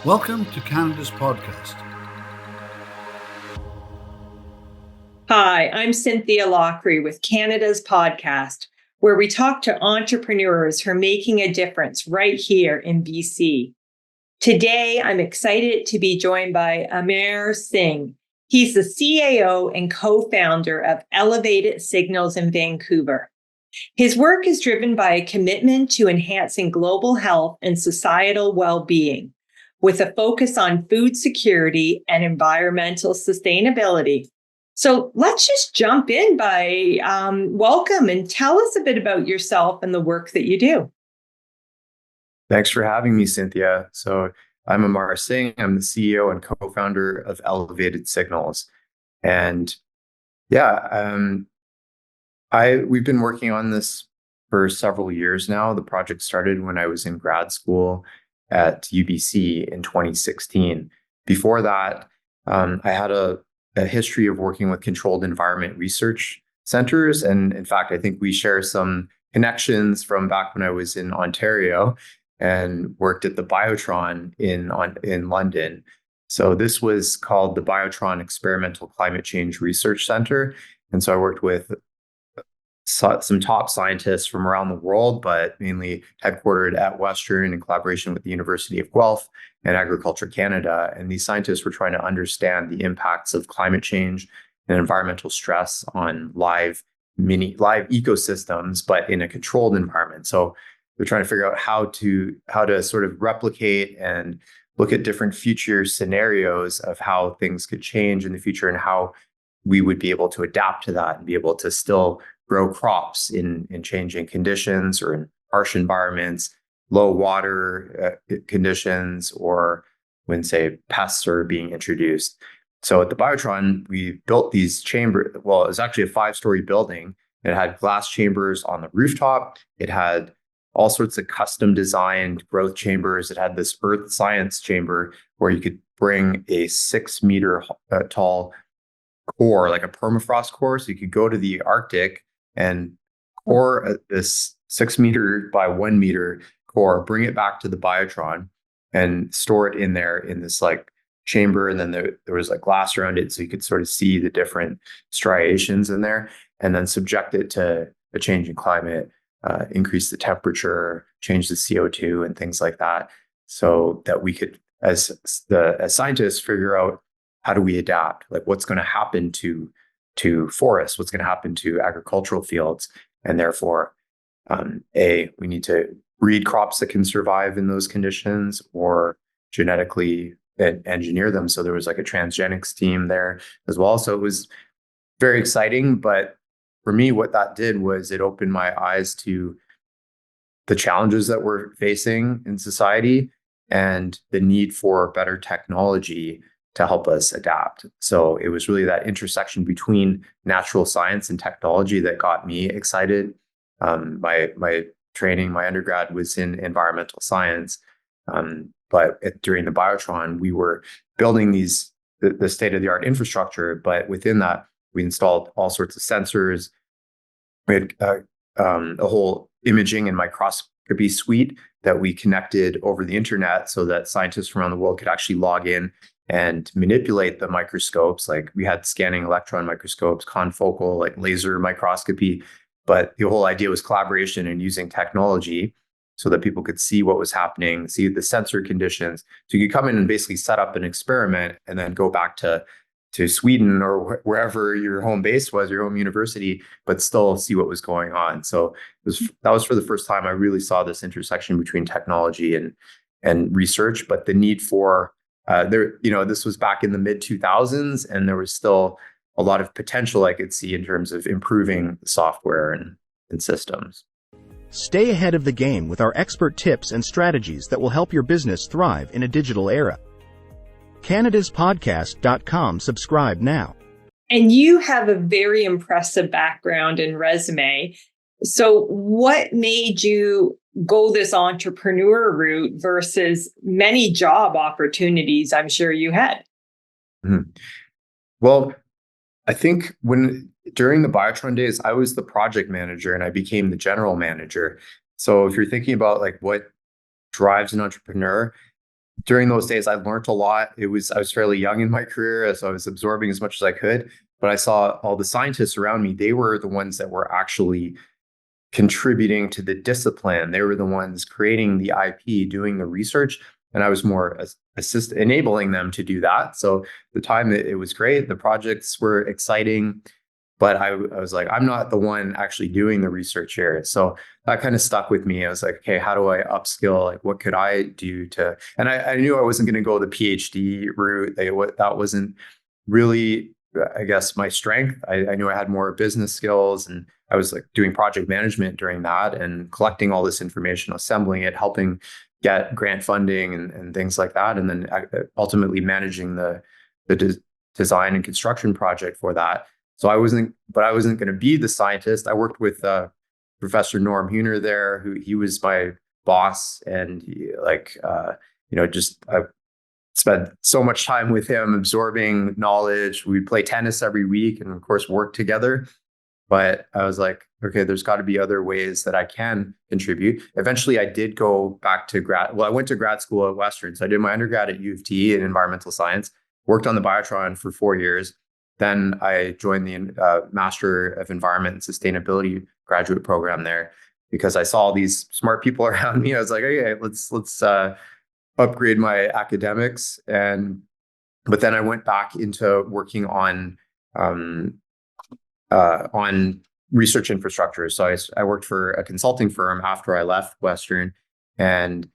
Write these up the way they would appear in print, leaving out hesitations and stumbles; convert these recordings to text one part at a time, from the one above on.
Welcome to Canada's podcast. Hi, I'm Cynthia Lockery with Canada's podcast, where we talk to entrepreneurs who are making a difference right here in BC. Today, I'm excited to be joined by Amer Singh. He's the CAO and co-founder of Elevated Signals in Vancouver. His work is driven by a commitment to enhancing global health and societal well-being, with a focus on food security and environmental sustainability. So let's just jump in by welcome and tell us a bit about yourself and the work that you do. Thanks for having me, Cynthia. So I'm Amer Singh. I'm the CEO and co-founder of Elevated Signals. And we've been working on this for several years now. The project started when I was in grad school at UBC in 2016. Before that, I had a history of working with controlled environment research centers. And in fact, I think we share some connections from back when I was in Ontario and worked at the Biotron in London. So this was called the Biotron Experimental Climate Change Research Center. And so I worked with some top scientists from around the world, but mainly headquartered at Western in collaboration with the University of Guelph and Agriculture Canada. And these scientists were trying to understand the impacts of climate change and environmental stress on live ecosystems, but in a controlled environment. So they're trying to figure out how to sort of replicate and look at different future scenarios of how things could change in the future and how we would be able to adapt to that and be able to still grow crops in changing conditions or in harsh environments, low water conditions, or when, say, pests are being introduced. So at the Biotron, we built these chambers. Well, it was actually a 5-story building. It had glass chambers on the rooftop. It had all sorts of custom designed growth chambers. It had this earth science chamber where you could bring a 6-meter tall core, like a permafrost core. So you could go to the Arctic and core this 6-meter by 1-meter core, bring it back to the Biotron and store it in there in this like chamber. And then there was like glass around it so you could sort of see the different striations in there, and then subject it to a changing climate, increase the temperature, change the CO2 and things like that, so that we could, as scientists, figure out how do we adapt, like what's going to happen to forests, what's going to happen to agricultural fields, and therefore, we need to breed crops that can survive in those conditions or genetically engineer them. So there was like a transgenics team there as well. So it was very exciting. But for me, what that did was it opened my eyes to the challenges that we're facing in society and the need for better technology to help us adapt. So it was really that intersection between natural science and technology that got me excited. My training, my undergrad was in environmental science, but during the Biotron, we were building the state-of-the-art infrastructure. But within that, we installed all sorts of sensors. We had a whole imaging and microscopy suite that we connected over the internet so that scientists from around the world could actually log in and manipulate the microscopes. Like we had scanning electron microscopes, confocal, like laser microscopy. But the whole idea was collaboration and using technology so that people could see what was happening, see the sensor conditions. So you could come in and basically set up an experiment and then go back to Sweden or wherever your home base was, your home university, but still see what was going on. So that was for the first time I really saw this intersection between technology and research, but the need for this was back in the mid 2000s, and there was still a lot of potential I could see in terms of improving the software and systems. Stay ahead of the game with our expert tips and strategies that will help your business thrive in a digital era. CanadasPodcast.com. Subscribe now. And you have a very impressive background and resume. So what made you go this entrepreneur route versus many job opportunities I'm sure you had? Mm-hmm. Well, I think during the Biotron days, I was the project manager and I became the general manager. So if you're thinking about like what drives an entrepreneur, during those days, I learned a lot. I was fairly young in my career, so I was absorbing as much as I could. But I saw all the scientists around me. They were the ones that were actually contributing to the discipline. They were the ones creating the IP, doing the research, and I was more enabling them to do that. So the time it was great. The projects were exciting, but I was like, I'm not the one actually doing the research here. So that kind of stuck with me. I was like, okay, how do I upskill? Like, what could I do to? And I knew I wasn't going to go the PhD route. That wasn't really, I guess, my strength. I knew I had more business skills, and I was like doing project management during that and collecting all this information, assembling it, helping get grant funding and things like that, and then ultimately managing the design and construction project for that. So I wasn't going to be the scientist. I worked with Professor Norm Huner there, he was my boss, and I spent so much time with him absorbing knowledge. We'd play tennis every week and of course work together. But I was like, okay, there's got to be other ways that I can contribute. Eventually, I did go back to I went to grad school at Western. So I did my undergrad at U of T in environmental science, worked on the Biotron for 4 years. Then I joined the Master of Environment and Sustainability graduate program there because I saw these smart people around me. I was like, okay, let's upgrade my academics. But then I went back into working on research infrastructure. So I worked for a consulting firm after I left Western, and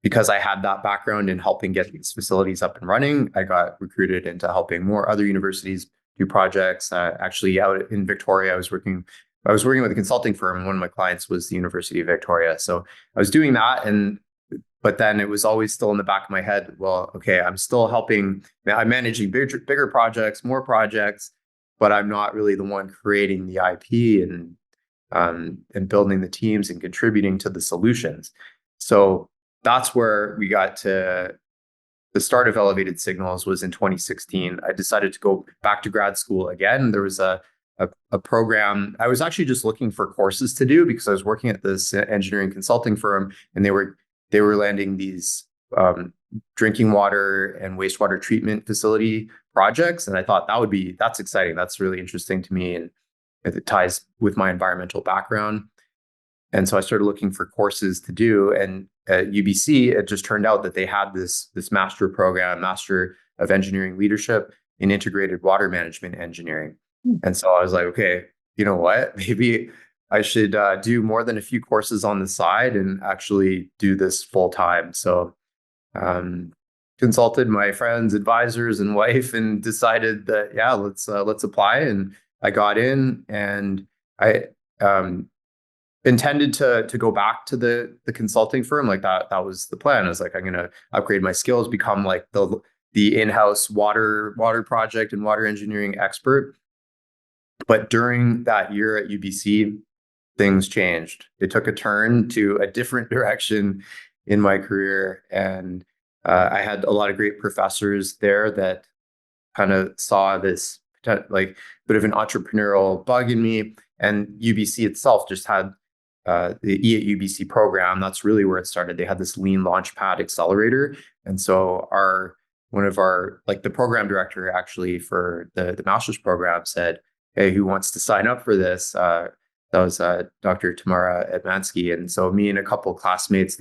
because I had that background in helping get these facilities up and running, I got recruited into helping more other universities do projects. Actually, out in Victoria, I was working with a consulting firm, and one of my clients was the University of Victoria. So I was doing that, but then it was always still in the back of my head. Well, okay, I'm still helping. I'm managing bigger projects, more projects, but I'm not really the one creating the IP and building the teams and contributing to the solutions. So that's where we got to the start of Elevated Signals was in 2016. I decided to go back to grad school again. There was a program. I was actually just looking for courses to do because I was working at this engineering consulting firm, and they were landing these drinking water and wastewater treatment facility projects. And I thought that's exciting. That's really interesting to me. And it ties with my environmental background. And so I started looking for courses to do. And at UBC, it just turned out that they had this master program, Master of Engineering Leadership in Integrated Water Management Engineering. And so I was like, okay, you know what? Maybe I should do more than a few courses on the side and actually do this full time. So consulted my friends, advisors, and wife, and decided that let's apply. And I got in, and I intended to go back to the consulting firm. Like that was the plan. I was like, I'm going to upgrade my skills, become like the in-house water project and water engineering expert. But during that year at UBC, things changed. It took a turn to a different direction in my career. And I had a lot of great professors there that kind of saw this like bit of an entrepreneurial bug in me. And UBC itself just had the E at UBC program. That's really where it started. They had this Lean Launchpad Accelerator. And so the program director actually for the master's program said, hey, who wants to sign up for this? That was Dr. Tamara Edmansky. And so me and a couple of classmates,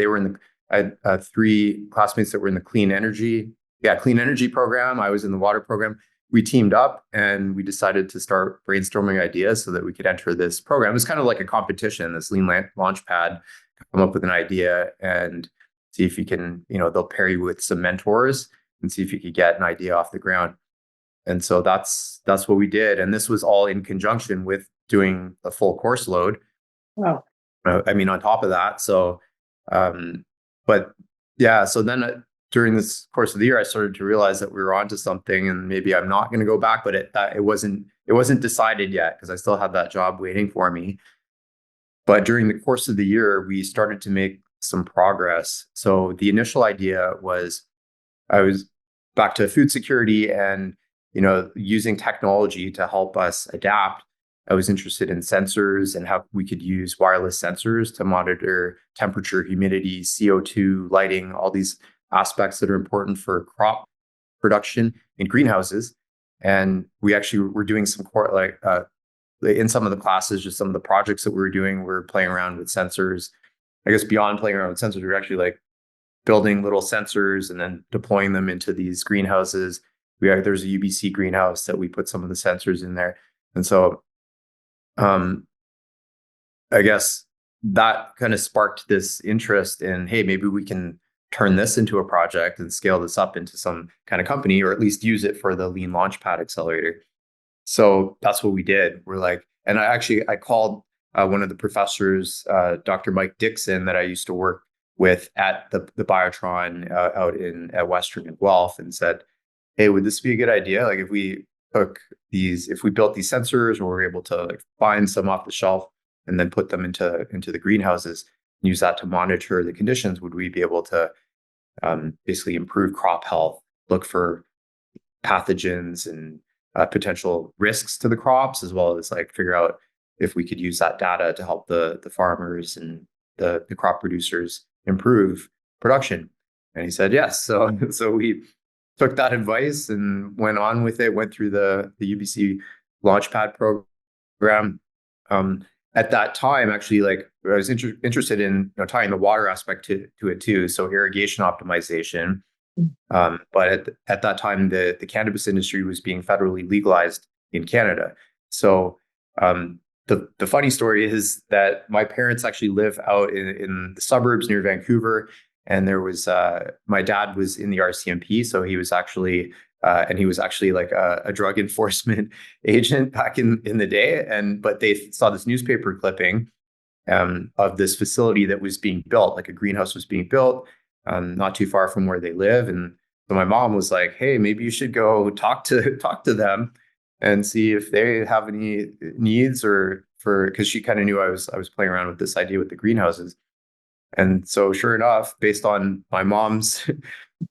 I had 3 classmates that were in the clean energy program. I was in the water program. We teamed up and we decided to start brainstorming ideas so that we could enter this program. It was kind of like a competition, this Lean Launchpad, come up with an idea and see if you can, they'll pair you with some mentors and see if you could get an idea off the ground. And so that's what we did. And this was all in conjunction with doing a full course load. Wow. On top of that. So, so then during this course of the year, I started to realize that we were onto something, and maybe I'm not going to go back, but it wasn't decided yet because I still had that job waiting for me. But during the course of the year, we started to make some progress. So the initial idea was I was back to food security and, using technology to help us adapt. I was interested in sensors and how we could use wireless sensors to monitor temperature, humidity, CO2, lighting, all these aspects that are important for crop production in greenhouses. And we actually were doing some in some of the classes, just some of the projects that we were doing, we were playing around with sensors. I guess beyond playing around with sensors, we were actually like building little sensors and then deploying them into these greenhouses. There's a UBC greenhouse that we put some of the sensors in there. And so I guess that kind of sparked this interest in, hey, maybe we can turn this into a project and scale this up into some kind of company, or at least use it for the Lean Launchpad Accelerator. So that's what we did. We're like, and I called one of the professors, Dr. Mike Dixon, that I used to work with at the Biotron out at Western and Guelph, and said, hey, would this be a good idea? Like if we built these sensors, or we're able to like find some off the shelf and then put them into the greenhouses and use that to monitor the conditions, would we be able to basically improve crop health, look for pathogens and potential risks to the crops, as well as like figure out if we could use that data to help the farmers and the crop producers improve production? And he said yes. So we took that advice and went on with it, went through the UBC Launchpad program. At that time, actually, like I was interested in tying the water aspect to it too. So irrigation optimization. But at that time, the cannabis industry was being federally legalized in Canada. So the funny story is that my parents actually live out in the suburbs near Vancouver, and there was my dad was in the RCMP, so he was actually like a drug enforcement agent back in the day. But they saw this newspaper clipping of this facility that was being built, like a greenhouse was being built not too far from where they live. And so my mom was like, hey, maybe you should go talk to them and see if they have any needs, or because she kind of knew I was playing around with this idea with the greenhouses. And so sure enough, based on my mom's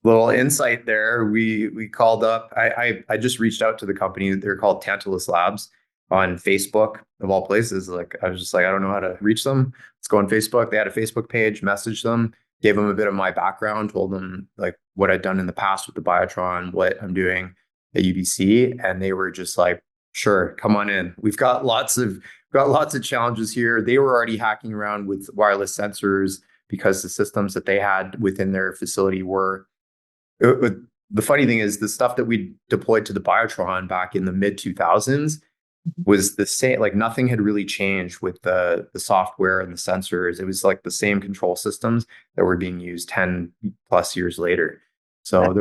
little insight there, we called up. I just reached out to the company. They're called Tantalus Labs on Facebook, of all places. Like I was just like, I don't know how to reach them. Let's go on Facebook. They had a Facebook page, messaged them, gave them a bit of my background, told them like what I'd done in the past with the Biotron, what I'm doing at UBC. And they were just like, sure, come on in. We've got lots of challenges here. They were already hacking around with wireless sensors because the systems that they had within their facility were. The funny thing is, the stuff that we deployed to the Biotron back in the mid 2000s was the same. Like nothing had really changed with the software and the sensors. It was like the same control systems that were being used 10 plus years later. So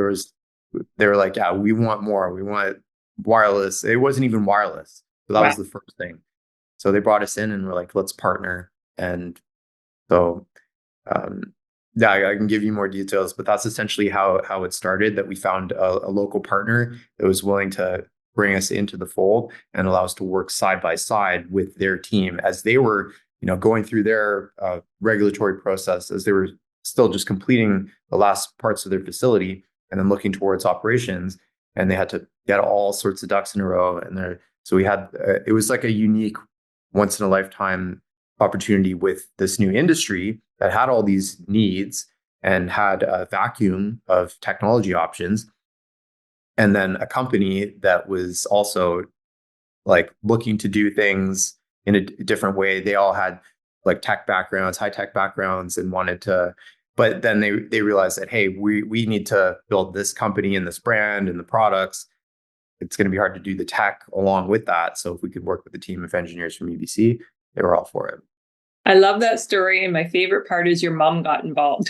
they were like, yeah, we want more. We want wireless. It wasn't even wireless. So that was the first thing. So they brought us in and we're like, let's partner. And so, yeah, I can give you more details, but that's essentially how it started, that we found a local partner that was willing to bring us into the fold and allow us to work side by side with their team as they were, going through their regulatory process, as they were still just completing the last parts of their facility and then looking towards operations. And they had to get all sorts of ducks in a row. So we had, it was like a unique once in a lifetime opportunity with this new industry that had all these needs and had a vacuum of technology options. And then a company that was also like looking to do things in a different way. They all had like tech backgrounds, high tech backgrounds, and wanted to, but then they realized that, hey, we need to build this company and this brand and the products. It's going to be hard to do the tech along with that. So if we could work with a team of engineers from UBC, they were all for it. I love that story. And my favorite part is your mom got involved.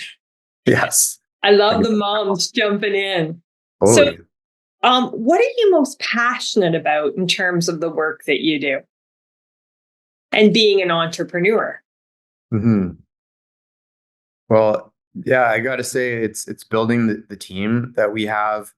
Yes. I love the moms jumping in. Totally. So what are you most passionate about in terms of the work that you do and being an entrepreneur? Mm-hmm. Well, yeah, I got to say it's building the team that we have.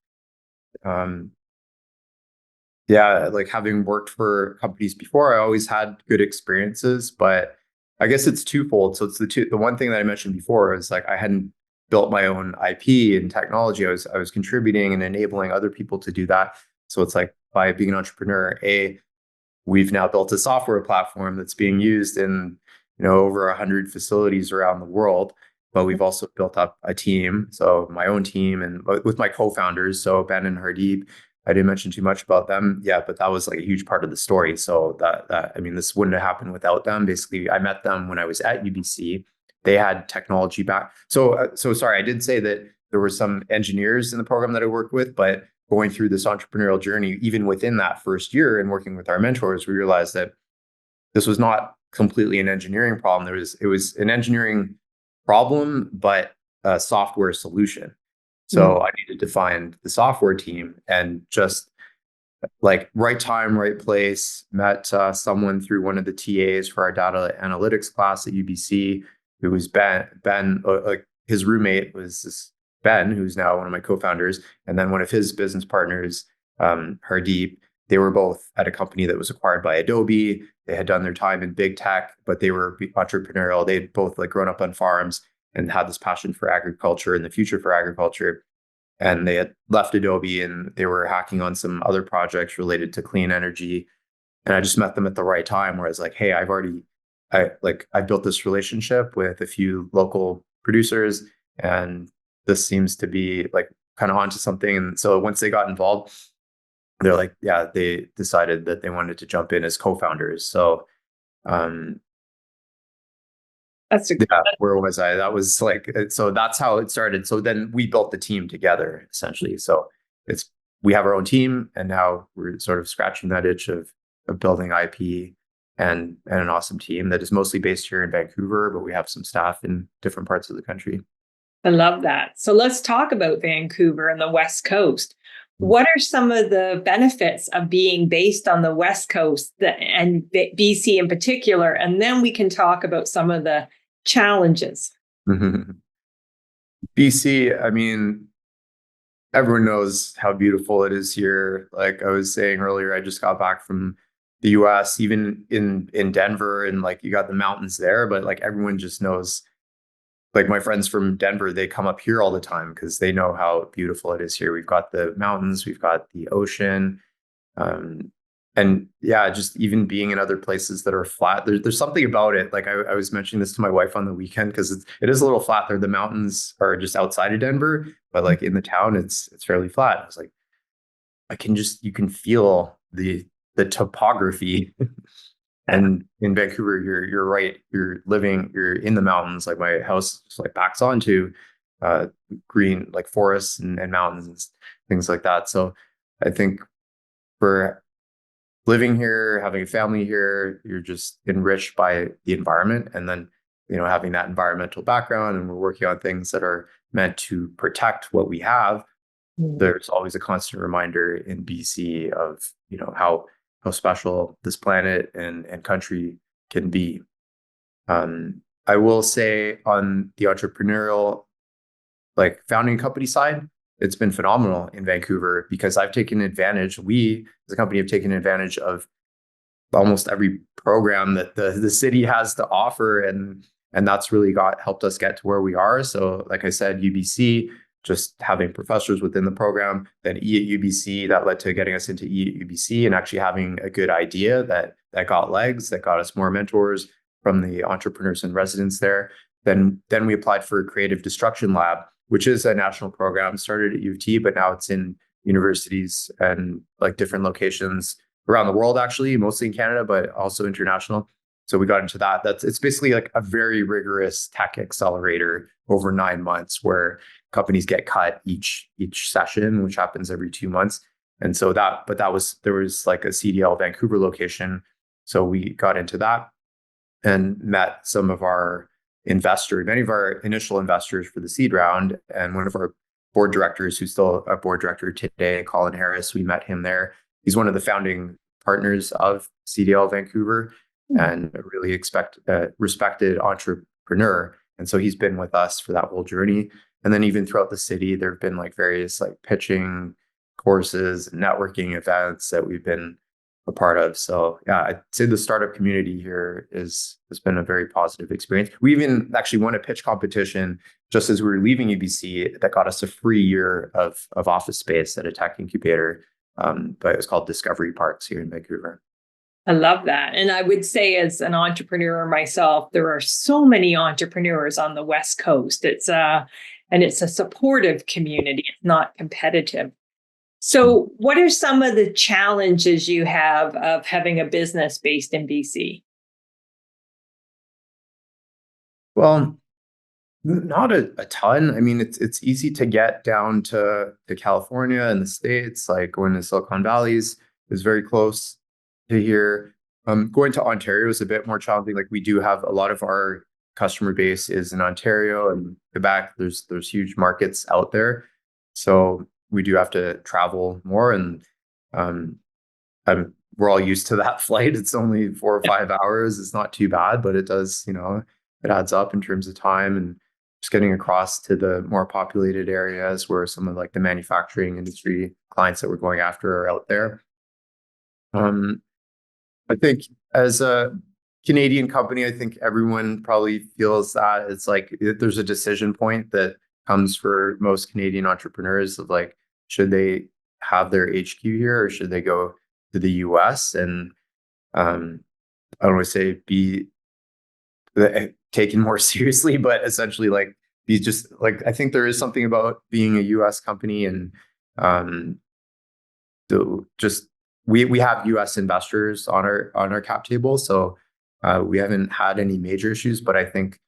Yeah, like having worked for companies before, I always had good experiences, but I guess it's twofold. So it's the one thing that I mentioned before is like I hadn't built my own IP and technology. I was contributing and enabling other people to do that. So it's like by being an entrepreneur, we've now built a software platform that's being used in, over 100 facilities around the world. But we've also built up a team, so my own team, and with my co-founders, so Ben and Hardeep. I didn't mention too much about them yet, but that was like a huge part of the story. So I mean, this wouldn't have happened without them. Basically, I met them when I was at UBC. They had technology back. So sorry, I did say that there were some engineers in the program that I worked with, but going through this entrepreneurial journey, even within that first year and working with our mentors, we realized that this was not completely an engineering problem. It was an engineering problem, but a software solution. So I needed to find the software team, and just like right time, right place, met someone through one of the TAs for our data analytics class at UBC, who was Ben. Like his roommate was this Ben, who's now one of my co-founders, and then one of his business partners, Hardeep. They were both at a company that was acquired by Adobe. They had done their time in big tech, but they were entrepreneurial. They'd both like grown up on farms and had this passion for agriculture and the future for agriculture. And they had left Adobe and they were hacking on some other projects related to clean energy. And I just met them at the right time where I was like, hey, I built this relationship with a few local producers, and this seems to be like kind of onto something. And so once they got involved, they're like, yeah, they decided that they wanted to jump in as co-founders. So where was I? That was like, so that's how it started. So then we built the team together, essentially. So we have our own team, and now we're sort of scratching that itch of building IP and an awesome team that is mostly based here in Vancouver, but we have some staff in different parts of the country. I love that. So let's talk about Vancouver and the West Coast. What are some of the benefits of being based on the West Coast and BC in particular? And then we can talk about some of the challenges. BC, I mean, everyone knows how beautiful it is here. Like I was saying earlier, I just got back from the US, even in Denver, and like you got the mountains there, but like everyone just knows. Like my friends from Denver, they come up here all the time because they know how beautiful it is here. We've got the mountains, we've got the ocean. And yeah, just even being in other places that are flat, there's something about it. Like I was mentioning this to my wife on the weekend because it is a little flat there. The mountains are just outside of Denver, but like in the town, it's fairly flat. I was like, you can feel the topography. And in Vancouver, you're right. You're in the mountains. Like my house just like backs onto green, like forests and mountains and things like that. So I think for living here, having a family here, you're just enriched by the environment. And then, having that environmental background, and we're working on things that are meant to protect what we have. There's always a constant reminder in BC of, how special this planet and country can be. I will say on the entrepreneurial, like founding company side, it's been phenomenal in Vancouver because we as a company have taken advantage of almost every program that the city has to offer. And that's really helped us get to where we are. So like I said, UBC, just having professors within the program, then E at UBC, that led to getting us into E at UBC and actually having a good idea that got legs, that got us more mentors from the entrepreneurs and residents there. Then we applied for a Creative Destruction Lab, which is a national program, started at U of T, but now it's in universities and like different locations around the world, actually, mostly in Canada, but also international. So we got into that. It's basically like a very rigorous tech accelerator over 9 months where companies get cut each session, which happens every 2 months. And so there was like a CDL Vancouver location. So we got into that and met many of our initial investors for the seed round. And one of our board directors, who's still a board director today, Colin Harris, we met him there. He's one of the founding partners of CDL Vancouver and a really respected entrepreneur. And so he's been with us for that whole journey. And then even throughout the city, there have been like various like pitching courses and networking events that we've been a part of. So yeah, I'd say the startup community here has been a very positive experience. We even actually won a pitch competition just as we were leaving UBC that got us a free year of office space at a tech incubator. But it was called Discovery Parks here in Vancouver. I love that. And I would say, as an entrepreneur myself, there are so many entrepreneurs on the West Coast. And it's a supportive community. It's not competitive. So, what are some of the challenges you have of having a business based in BC? Well, not a ton. I mean, it's easy to get down to California and the States, like going to Silicon Valley's is very close to here. Going to Ontario is a bit more challenging. Like we do have a lot of our customer base is in Ontario and Quebec. There's huge markets out there. So we do have to travel more and um we're all used to that flight. It's only 4 or 5 hours. It's not too bad, but it does, it adds up in terms of time and just getting across to the more populated areas where some of like the manufacturing industry clients that we're going after are out there. Um, I think as a Canadian company, I think everyone probably feels that it's like there's a decision point that comes for most Canadian entrepreneurs of like, should they have their HQ here or should they go to the US? And I don't want to say be taken more seriously, but essentially like be just like I think there is something about being a US company and um, just we have US investors on our cap table, so we haven't had any major issues. But I think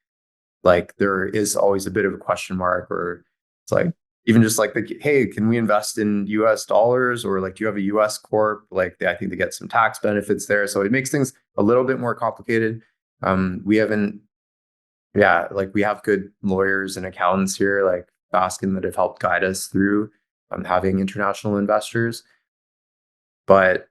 like there is always a bit of a question mark, or it's like even just like the hey, can we invest in US dollars, or like do you have a US corp? Like I think they get some tax benefits there, so it makes things a little bit more complicated. We haven't, yeah, like we have good lawyers and accountants here, like Baskin, that have helped guide us through having international investors. But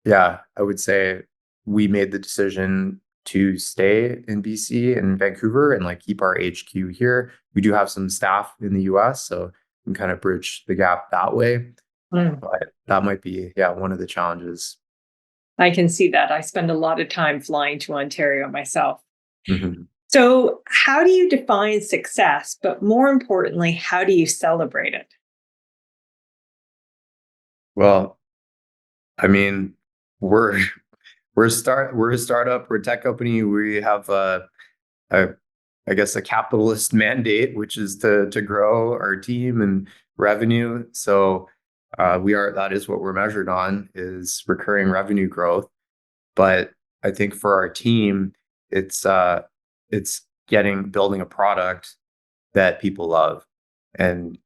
yeah, I would say we made the decision to stay in BC and Vancouver and like keep our HQ here. We do have some staff in the US, so we can kind of bridge the gap that way. Mm. But that might be, yeah, one of the challenges. I can see that. I spend a lot of time flying to Ontario myself. Mhm. So, how do you define success? But more importantly, how do you celebrate it? Well, I mean, we're we're a startup, we're a tech company. We have a I guess a capitalist mandate, which is to grow our team and revenue. So we are that is what we're measured on is recurring revenue growth. But I think for our team, it's it's building a product that people love and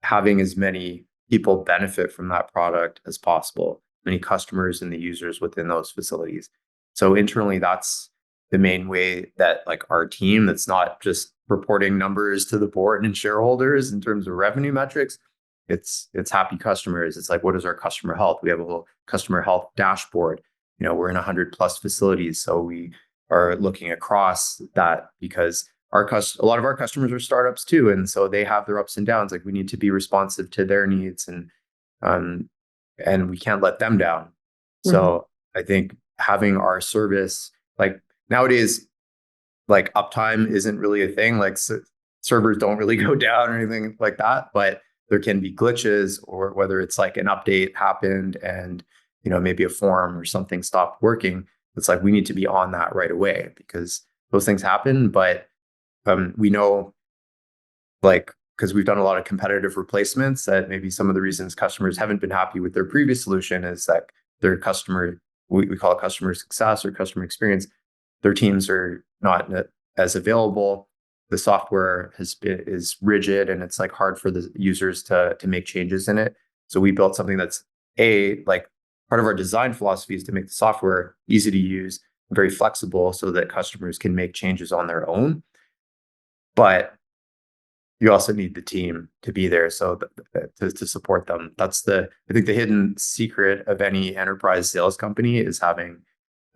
having as many people benefit from that product as possible, many customers and the users within those facilities. So internally, that's the main way that like our team that's not just reporting numbers to the board and shareholders in terms of revenue metrics. It's happy customers. It's like, what is our customer health? We have a whole customer health dashboard. We're in 100 plus facilities, so we are looking across that because a lot of our customers are startups too, and so they have their ups and downs. Like we need to be responsive to their needs, um, and we can't let them down. Mhm. So I think having our service, like nowadays, like uptime isn't really a thing. Like servers don't really go down or anything like that, but there can be glitches, or whether it's like an update happened and maybe a form or something stopped working. It's like we need to be on that right away because those things happen. But we know, like, because we've done a lot of competitive replacements, that maybe some of the reasons customers haven't been happy with their previous solution is that their customer, we call it customer success or customer experience, their teams are not as available. The software is rigid and it's like hard for the users to make changes in it. So we built something that's like part of our design philosophy is to make the software easy to use, very flexible, so that customers can make changes on their own. But you also need the team to be there, so to support them. That's I think the hidden secret of any enterprise sales company is having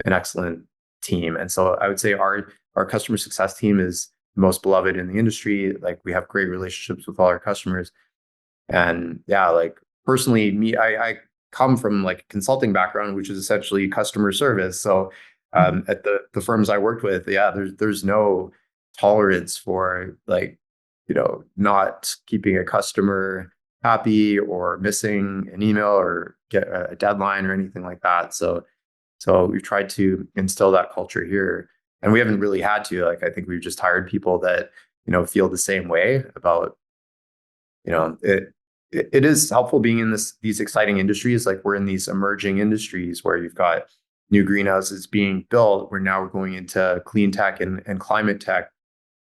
an excellent team. And so I would say our customer success team is the most beloved in the industry. Like we have great relationships with all our customers. And yeah, like personally, I come from like a consulting background, which is essentially customer service. So at the firms I worked with, yeah, there's no tolerance for like, not keeping a customer happy or missing an email or get a deadline or anything like that. So So we've tried to instill that culture here, and we haven't really had to. Like, I think we've just hired people that, feel the same way about, it is helpful being in these exciting industries. Like, we're in these emerging industries where you've got new greenhouses being built, where now we're going into clean tech and climate tech,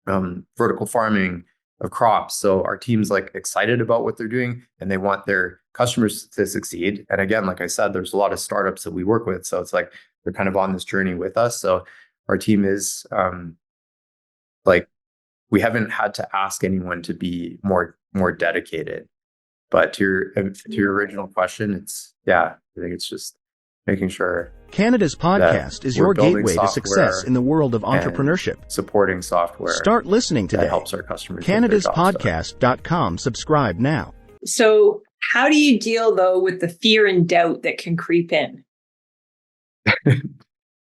vertical farming of crops. So our team's like excited about what they're doing, and they want their customers to succeed. And again, like I said, there's a lot of startups that we work with. So it's like they're kind of on this journey with us. So our team is like, we haven't had to ask anyone to be more dedicated. But to your original question, I think it's just making sure Canada's podcast is your gateway to success in the world of entrepreneurship. Supporting software. Start listening today. That helps our customers. CanadasPodcast.com. Subscribe now. So how do you deal, though, with the fear and doubt that can creep in?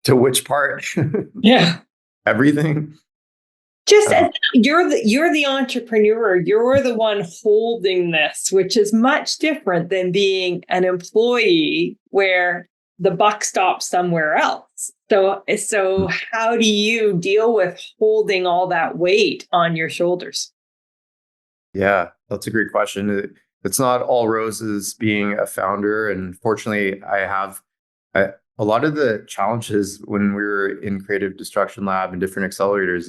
To which part? Yeah. Everything. Just as you're the entrepreneur, you're the one holding this, which is much different than being an employee where the buck stops somewhere else. So how do you deal with holding all that weight on your shoulders? Yeah, that's a great question. It's not all roses being a founder, and fortunately, a lot of the challenges when we were in Creative Destruction Lab and different accelerators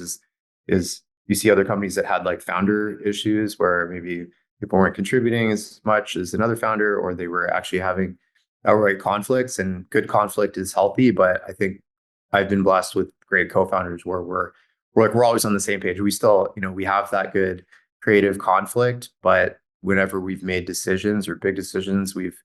is you see other companies that had like founder issues where maybe people weren't contributing as much as another founder, or they were actually having outright conflicts. And good conflict is healthy, but I think I've been blessed with great co-founders where we're always on the same page. We still, we have that good creative conflict, but whenever we've made decisions or big decisions, we've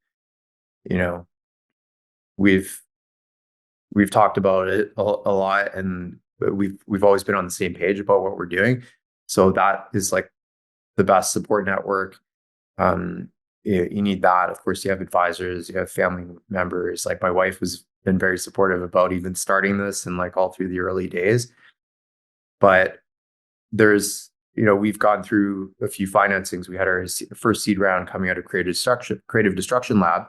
talked about it a lot, and we've always been on the same page about what we're doing. So that is like the best support network. You need that. Of course, you have advisors, you have family members. Like, my wife has been very supportive about even starting this and like all through the early days. But there's, we've gone through a few financings. We had our first seed round coming out of Creative Destruction Lab.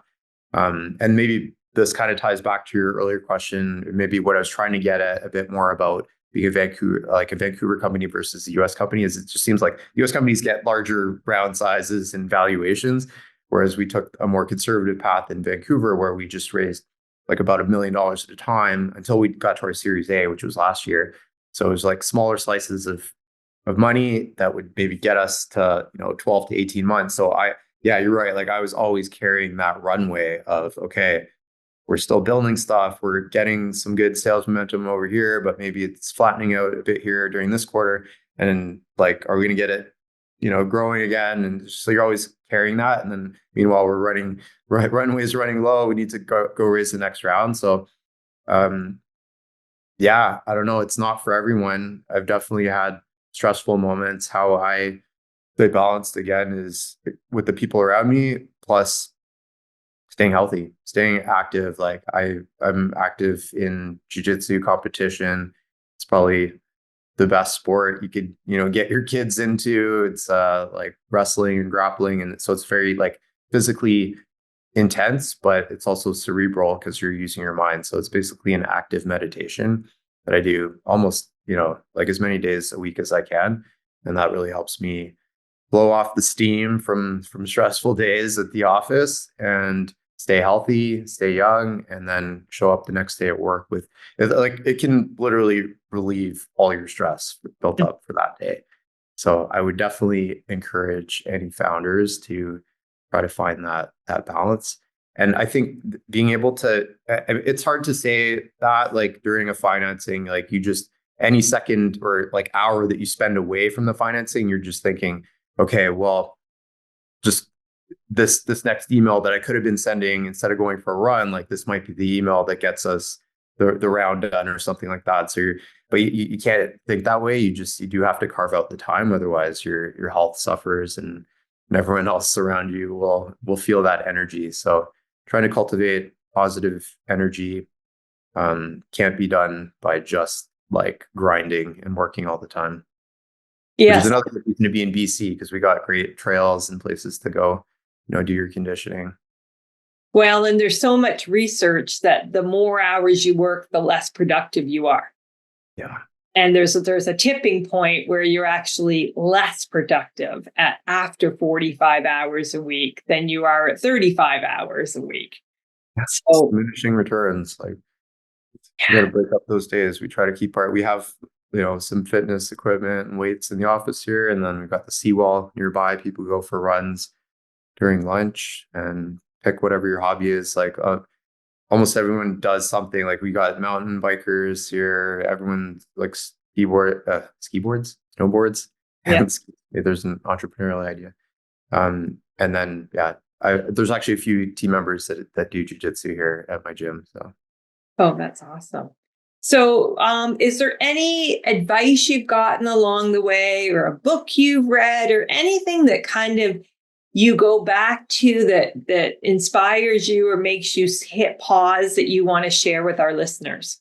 And maybe this kind of ties back to your earlier question, maybe what I was trying to get at a bit more about being a Vancouver company versus the US company, is it just seems like US companies get larger round sizes and valuations, whereas we took a more conservative path in Vancouver, where we just raised like about $1 million at a time until we got to our Series A, which was last year. So it was like smaller slices of money that would maybe get us to 12 to 18 months. So you're right. Like, I was always carrying that runway of, okay, we're still building stuff. We're getting some good sales momentum over here, but maybe it's flattening out a bit here during this quarter. And like, are we going to get it, growing again? And so you're always carrying that. And then meanwhile, runway's running low. We need to go raise the next round. So, I don't know. It's not for everyone. I've definitely had stressful moments. How I stay balanced again is with the people around me, plus staying healthy, staying active. Like, I'm active in jiu-jitsu competition. It's probably the best sport you could, get your kids into. It's like wrestling and grappling. And so it's very like physically intense, but it's also cerebral because you're using your mind. So it's basically an active meditation that I do almost, like as many days a week as I can. And that really helps me blow off the steam from stressful days at the office and stay healthy, stay young, and then show up the next day at work with, like, it can literally relieve all your stress built up for that day. So I would definitely encourage any founders to try to find that balance. And I think being able to, it's hard to say that like during a financing, like you just, any second or like hour that you spend away from the financing, you're just thinking, okay, well, just this next email that I could have been sending instead of going for a run, like this might be the email that gets us the round done or something like that. So you can't think that way. You do have to carve out the time. Otherwise your health suffers and everyone else around you will feel that energy. So trying to cultivate positive energy can't be done by just like grinding and working all the time. Yes. There's another reason to be in BC because we got great trails and places to go, do your conditioning. Well, and there's so much research that the more hours you work, the less productive you are. Yeah. And there's a tipping point where you're actually less productive at after 45 hours a week than you are at 35 hours a week. Yeah. So Diminishing returns. Like we got to break up those days. We try to keep we have, some fitness equipment and weights in the office here. And then we've got the seawall nearby. People go for runs during lunch and pick whatever your hobby is. Like almost everyone does something. Like we got mountain bikers here. Everyone like skateboards, snowboards. Yeah. There's an entrepreneurial idea. And then, there's actually a few team members that do jujitsu here at my gym. So. Oh, that's awesome. So, is there any advice you've gotten along the way, or a book you've read, or anything that kind of you go back to that inspires you or makes you hit pause that you want to share with our listeners?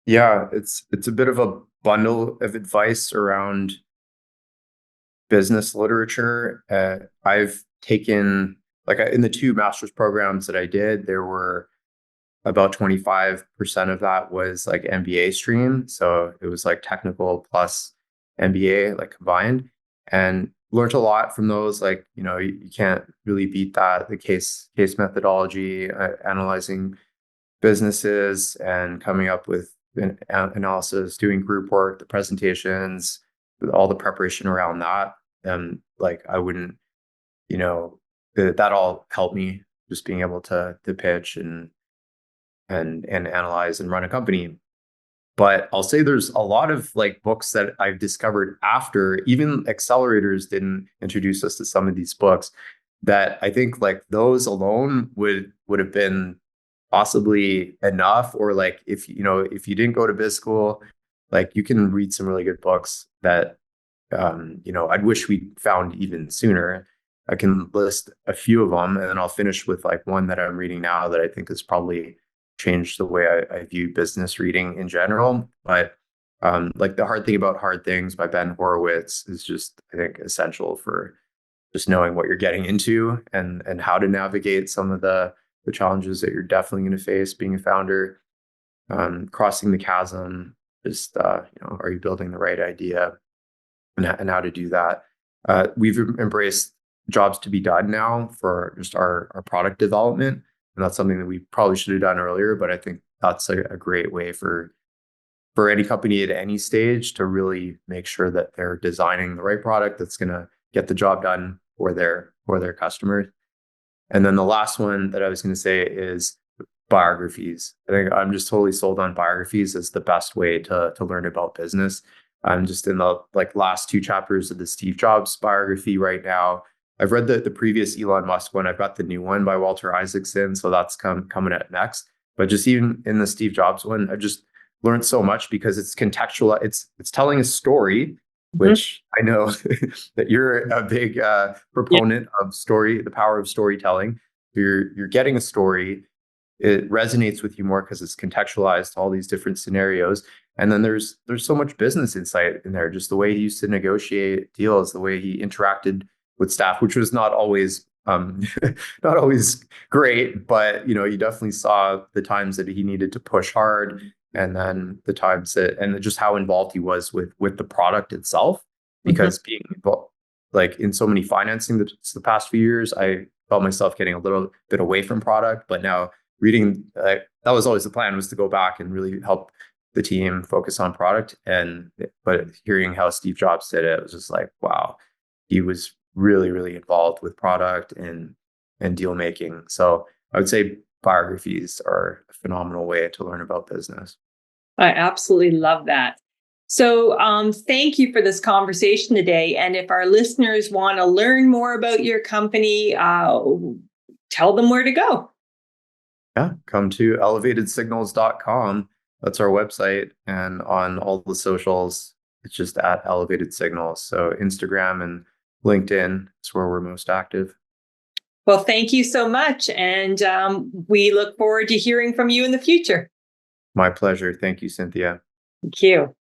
Yeah, it's a bit of a bundle of advice around business literature. I've taken, in the 2 master's programs that I did, there were about 25% of that was like MBA stream. So it was like technical plus MBA, like combined, and learned a lot from those. Like, you can't really beat that. The case methodology, analyzing businesses and coming up with an analysis, doing group work, the presentations, all the preparation around that. And I wouldn't, that all helped me just being able to pitch and analyze and run a company. But I'll say there's a lot of books that I've discovered after even accelerators didn't introduce us to some of these books, that I think those alone would have been possibly enough. Or if you didn't go to biz school, you can read some really good books that I'd wish we found even sooner. I can list a few of them, and then I'll finish with one that I'm reading now that I think has probably changed the way I view business reading in general. But The Hard Thing About Hard Things by Ben Horowitz is just, I think, essential for just knowing what you're getting into and how to navigate some of the challenges that you're definitely going to face being a founder. Crossing the Chasm, just are you building the right idea, and how to do that. We've embraced jobs to be done now for just our product development. And that's something that we probably should have done earlier, but I think that's a great way for any company at any stage to really make sure that they're designing the right product that's going to get the job done for their customers. And then the last one that I was going to say is biographies. I think I'm just totally sold on biographies as the best way to learn about business. I'm just in the last 2 chapters of the Steve Jobs biography right now. I've read the previous Elon Musk one. I've got the new one by Walter Isaacson, so that's coming up next. But just even in the Steve Jobs one, I've just learned so much because it's contextual. It's telling a story, which I know that you're a big proponent of story, the power of storytelling. You're getting a story. It resonates with you more because it's contextualized to all these different scenarios. And then there's so much business insight in there, just the way he used to negotiate deals, the way he interacted with staff, which was not always not always great, but you definitely saw the times that he needed to push hard, and then the times that, and just how involved he was with the product itself. Because being involved, in so many financing the past few years, I felt myself getting a little bit away from product. But now reading, that was always the plan, was to go back and really help the team focus on product. But hearing how Steve Jobs did it was just wow, he was really, really involved with product and deal making. So I would say biographies are a phenomenal way to learn about business. I absolutely love that. So thank you for this conversation today. And if our listeners want to learn more about your company, tell them where to go. Yeah, come to elevatedsignals.com. That's our website. And on all the socials, it's just at Elevated Signals. So Instagram and LinkedIn is where we're most active. Well, thank you so much. And we look forward to hearing from you in the future. My pleasure. Thank you, Cynthia. Thank you.